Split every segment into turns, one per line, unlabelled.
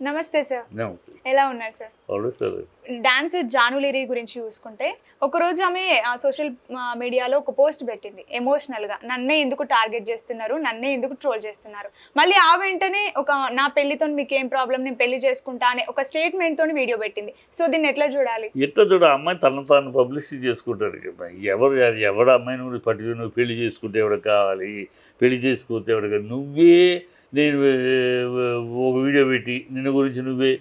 నమస్తే సార్.
నమస్తే.
ఎలా ఉన్నారు సార్?
అవును.
డాన్సర్ జాను లిరి గురించి చూసుకుంటే ఒకరోజు ఆమె సోషల్ మీడియాలో ఒక పోస్ట్ పెట్టింది ఎమోషనల్గా, నన్నే ఎందుకు టార్గెట్ చేస్తున్నారు, నన్నే ఎందుకు ట్రోల్ చేస్తున్నారు. మళ్ళీ ఆ వెంటనే ఒక నా పెళ్లితో మీకు ఏం ప్రాబ్లం, నేను పెళ్లి చేసుకుంటా అనే ఒక స్టేట్మెంట్ తోని వీడియో పెట్టింది. సో దీన్ని ఎట్లా చూడాలి?
అమ్మాయి తను తాను పబ్లిసిటీ చేసుకుంటారు కదా. ఎవరు అమ్మాయిని కూడా పట్టుకుని నువ్వు పెళ్లి చేసుకుంటే ఎవరికి కావాలి, పెళ్లి చేసుకుంటే ఎవరికి, నువ్వే నేను ఒక వీడియో పెట్టి నిన్ను గురించి నువ్వే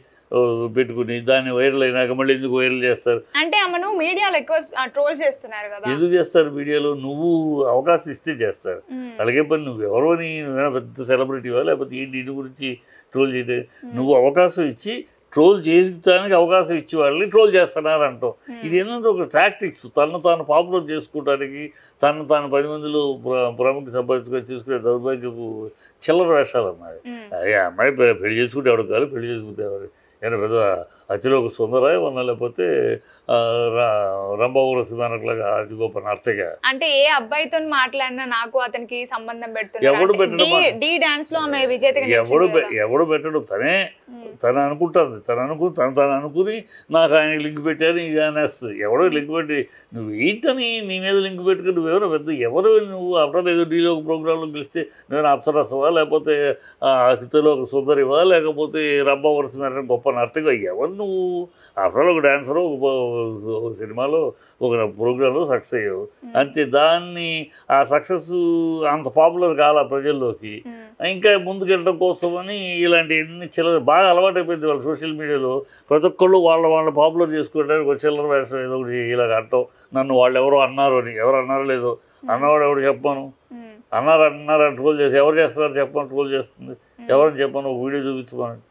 పెట్టుకుని దాన్ని వైరల్ అయినాక మళ్ళీ ఎందుకు వైరల్ చేస్తారు
అంటే ఆమెను మీడియాలో ఎక్కువ ట్రోల్ చేస్తున్నారు కదా.
ఎందుకు చేస్తారు మీడియాలో? నువ్వు అవకాశం ఇస్తే చేస్తారు. అలాగే పని నువ్వెవరో నువ్వేనా పెద్ద సెలబ్రిటీవా, లేకపోతే ఏంటి ఇంటి గురించి ట్రోల్ చేయడం? నువ్వు అవకాశం ఇచ్చి ట్రోల్ చేయడానికి అవకాశం ఇచ్చి వాళ్ళని ట్రోల్ చేస్తున్నారు అంటాం. ఇది ఏంటంటే ఒక టాక్టిక్స్, తను తాను పాపులర్ చేసుకోవడానికి, తాను 10 మందిలో ప్రముఖ సంపాదించుకొని తీసుకునే దౌర్భాగ్యపు చిల్లర వేషాలు అన్నాయి. అమ్మాయి పెళ్లి చేసుకుంటే ఎవరికి కాదు, పెళ్లి చేసుకుంటే ఎవరు ఏమైనా పెద్ద అతిలో ఒక సుందర ఏమన్నా, లేకపోతే రంభావూర సిద్ధానట్లాగా అతి గొప్ప నర్తగా.
అంటే ఏ అబ్బాయితో మాట్లాడినా నాకు అతనికి సంబంధం పెడుతున్నారు. ఎవడు
పెట్టడం తను అనుకుంటుంది. తను అనుకుని నాకు ఆయన లింక్ పెట్టారు ఇది అనేస్తుంది. ఎవడో లింక్ పెట్టి నువ్వు ఏంటని నీ మీద లింక్ పెట్టుకుని నువ్వెవరో పెద్ద ఎవరు నువ్వు అప్పుడు ఏదో డీలో ఒక ప్రోగ్రాంలో పిలిస్తే నేను అప్సరసవా, లేకపోతే అతిథిలో ఒక సుందరివా, లేకపోతే రంభావూర సిద్ధాన గొప్ప నర్తగా, ఎవరు నువ్వు? అప్పుడు ఒక డాన్సరు ఒక సినిమాలో ఒక ప్రోగ్రాంలో సక్సెస్ అయ్యావు అంతే. దాన్ని ఆ సక్సెస్ అంత పాపులర్ కాల ప్రజల్లోకి, ఇంకా ముందుకెళ్ళడం కోసమని ఇలాంటి ఎన్ని చిల్లర బాగా అలవాటైపోయింది వాళ్ళ సోషల్ మీడియాలో. ప్రతి ఒక్కళ్ళు వాళ్ళ పాపులర్ చేసుకోవడానికి ఒక చిల్లర వేషం ఏదో ఒకటి ఇలాగ అంటాం. నన్ను వాళ్ళు ఎవరో అన్నారు అని, ఎవరు అన్నారో లేదో, అన్నవాడు ఎవరు చెప్పాను, అన్నారని ట్రోల్ చేసి, ఎవరు చేస్తున్నారు చెప్పని ట్రోల్ చేస్తుంది, ఎవరని చెప్పాను ఒక వీడియో చూపించమని,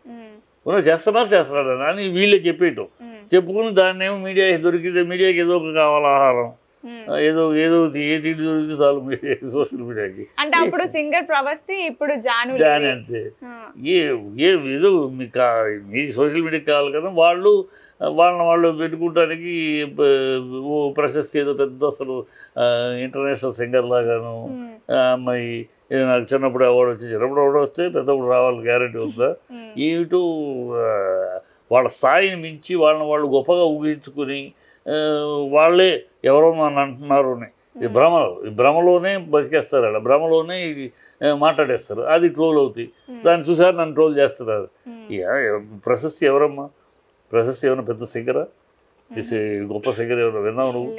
చేస్తున్నారు అని వీళ్ళే చెప్పేయటం. చెప్పుకుని దాన్ని ఏమో మీడియా దొరికితే మీడియాకి ఏదో ఒక కావాలి ఆహారం, ఏదో ఏ తిండి దొరికితే చాలు మీడియా, సోషల్ మీడియాకి.
అంటే అప్పుడు సింగర్ ప్రవస్తి, ఇప్పుడు జాను
అంతే. ఏదో మీ సోషల్ మీడియాకి కావాలి కదా, వాళ్ళు పెట్టుకోవడానికి ప్రశస్తి ఏదో పెద్ద అసలు ఇంటర్నేషనల్ సింగర్ లాగాను. అమ్మాయి నాకు చిన్నప్పుడు అవార్డు వస్తే పెద్దప్పుడు రావాలి గ్యారెంటీ ఉందా? ఏమిటో వాళ్ళ స్థాయిని మించి వాళ్ళు గొప్పగా ఊహించుకుని వాళ్ళే ఎవరో నన్ను అంటున్నారు అని ఈ భ్రమలోనే బతికేస్తారు. అలా భ్రమలోనే మాట్లాడేస్తారు. అది ట్రోల్ అవుతాయి. దాన్ని చూసారు నన్ను ట్రోల్ చేస్తున్నారు. ప్రశస్తి ఎవరమ్మా? ప్రశస్తి ఏమన్నా పెద్ద సింగరా? గొప్ప సింగర్ ఏమన్నా విన్నావు నువ్వు?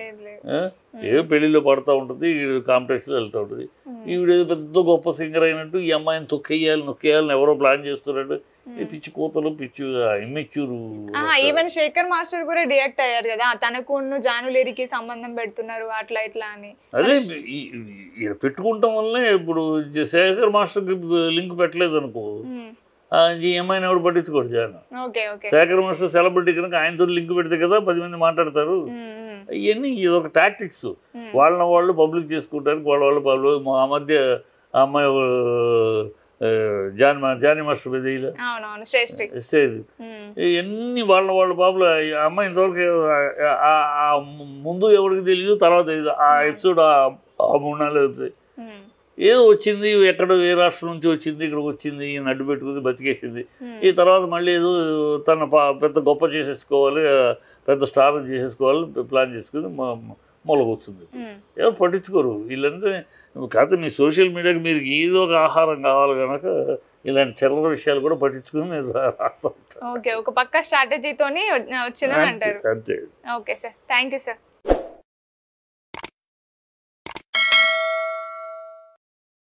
ఏదో పెళ్లిలో పడుతూ ఉంటుంది, కాంపిటీషన్లో వెళ్తూ ఉంటుంది. ఈవిడేదో పెద్ద గొప్ప సింగర్ అయినట్టు ఈ అమ్మాయిని నొక్కేయాలని ఎవరో ప్లాన్ చేస్తున్నట్టు పిచ్చి కూతలు, పిచ్చి ఇమ్మెచ్యూరు.
ఈవెన్ శేఖర్ మాస్టర్ కూడా రియాక్ట్ అయ్యారు కదా, తనకు జాను లిరికి సంబంధం పెడుతున్నారు అట్లా ఇట్లా అని.
అదే పెట్టుకుంటాం వల్లనే ఇప్పుడు శేఖర్ మాస్టర్కి లింక్ పెట్టలేదు అనుకో, ఈ అమ్మాయిని ఎవరు పట్టించుకోడు జాను. శేఖర్ మాస్టర్ సెలబ్రిటీ కనుక ఆయనతో లింక్ పెడితే కదా 10 మంది మాట్లాడతారు. ఇవన్నీ ఇదొక టాక్టిక్స్. వాళ్ళు పబ్లిక్ చేసుకుంటానికి వాళ్ళు ఆ మధ్య ఆ అమ్మాయి జానీ మాస్టర్ మీద స్టేజ్ ఇవన్నీ వాళ్ళ బాబులు. అమ్మాయి ఇంతవరకు ముందు ఎవరికి తెలియదు, తర్వాత తెలియదు. ఆ ఎపిసోడ్ 3 నెలలు అవుతుంది. ఏదో వచ్చింది, ఎక్కడో ఏ రాష్ట్రం నుంచి వచ్చింది, ఇక్కడికి వచ్చింది, నడ్డు పెట్టుకుంది, బతికేసింది. ఈ తర్వాత మళ్ళీ ఏదో తన పెద్ద గొప్ప చేసేసుకోవాలి, పెద్ద స్టార్ చేసేసుకోవాలి ప్లాన్ చేసుకుని మొలకొచ్చింది. ఎవరు పట్టించుకోరు వీళ్ళంటే. కాకపోతే మీ సోషల్ మీడియాకి మీరు ఏదో ఒక ఆహారం కావాలి కనుక ఇలాంటి చిల్లర విషయాలు కూడా పట్టించుకుని మీరు రాస్తూ ఉంటారు.
ఒక పక్క స్ట్రాటజీతోని వచ్చిందని అంటారు.
అంతే.
Okay sir, thank you sir.